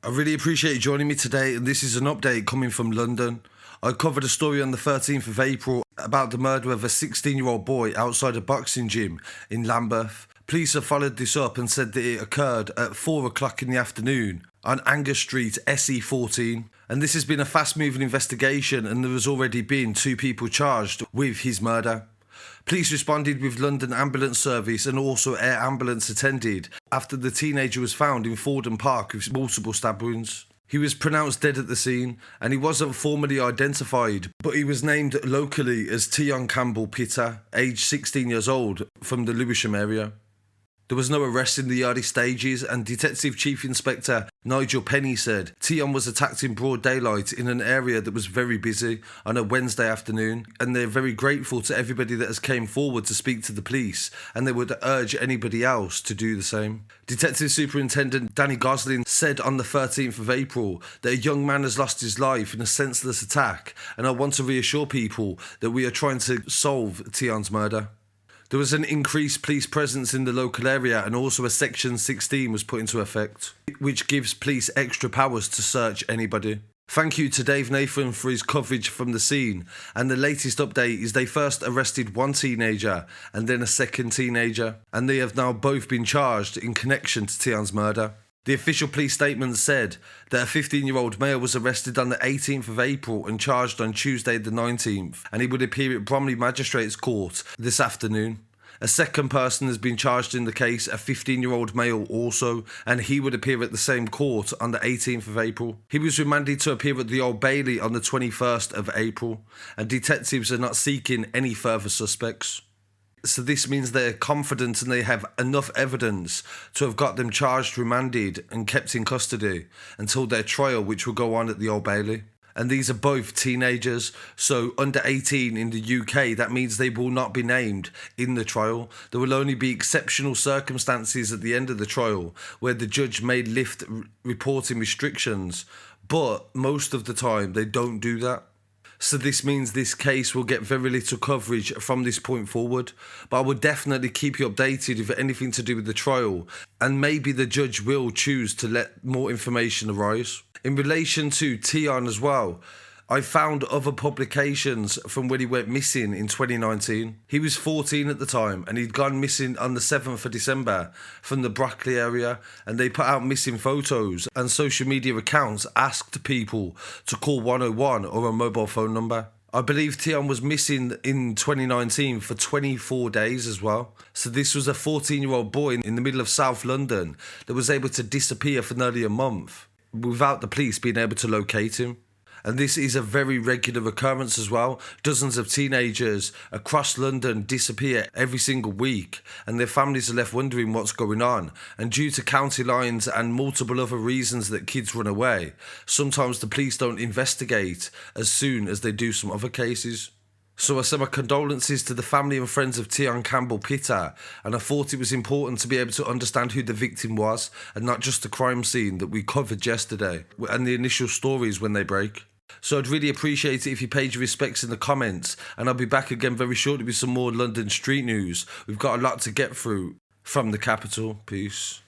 I really appreciate you joining me today, and this is an update coming from London. I covered a story on the 13th of April about the murder of a 16-year-old boy outside a boxing gym in Lambeth. Police have followed this up and said that it occurred at 4 o'clock in the afternoon on Angus Street, SE14. And this has been a fast-moving investigation, and there has already been 2 people charged with his murder. Police responded with London Ambulance Service and also air ambulance attended after the teenager was found in Fordham Park with multiple stab wounds. He was pronounced dead at the scene, and he wasn't formally identified, but he was named locally as Teon Campbell, aged 16 years old, from the Lewisham area. There was no arrest in the early stages, and Detective Chief Inspector Nigel Penny said Teon was attacked in broad daylight in an area that was very busy on a Wednesday afternoon, and they're very grateful to everybody that has came forward to speak to the police, and they would urge anybody else to do the same. Detective Superintendent Danny Gosling said on the 13th of April that a young man has lost his life in a senseless attack, and I want to reassure people that we are trying to solve Teon's murder. There was an increased police presence in the local area, and also a Section 16 was put into effect, which gives police extra powers to search anybody. Thank you to Dave Nathan for his coverage from the scene, and the latest update is they first arrested one teenager and then a second teenager, and they have now both been charged in connection to Teon's murder. The official police statement said that a 15-year-old male was arrested on the 18th of April and charged on Tuesday the 19th, and he would appear at Bromley Magistrates Court this afternoon. A second person has been charged in the case, a 15-year-old male also, and he would appear at the same court on the 18th of April. He was remanded to appear at the Old Bailey on the 21st of April, and detectives are not seeking any further suspects. So this means they're confident and they have enough evidence to have got them charged, remanded and kept in custody until their trial, which will go on at the Old Bailey. And these are both teenagers, so under 18 in the UK, that means they will not be named in the trial. There will only be exceptional circumstances at the end of the trial where the judge may lift reporting restrictions, but most of the time they don't do that. So this means this case will get very little coverage from this point forward, but I will definitely keep you updated if anything to do with the trial, and maybe the judge will choose to let more information arise. In relation to Teon as well, I found other publications from when he went missing in 2019. He was 14 at the time, and he'd gone missing on the 7th of December from the Bromley area, and they put out missing photos, and social media accounts asked people to call 101 or a mobile phone number. I believe Teon was missing in 2019 for 24 days as well. So this was a 14-year-old boy in the middle of South London that was able to disappear for nearly a month without the police being able to locate him. And this is a very regular occurrence as well. Dozens of teenagers across London disappear every single week, and their families are left wondering what's going on. And due to county lines and multiple other reasons that kids run away, sometimes the police don't investigate as soon as they do some other cases. So I send my condolences to the family and friends of Teon Campbell, and I thought it was important to be able to understand who the victim was and not just the crime scene that we covered yesterday and the initial stories when they break. So I'd really appreciate it if you paid your respects in the comments, and I'll be back again very shortly with some more London street news. We've got a lot to get through from the capital. Peace.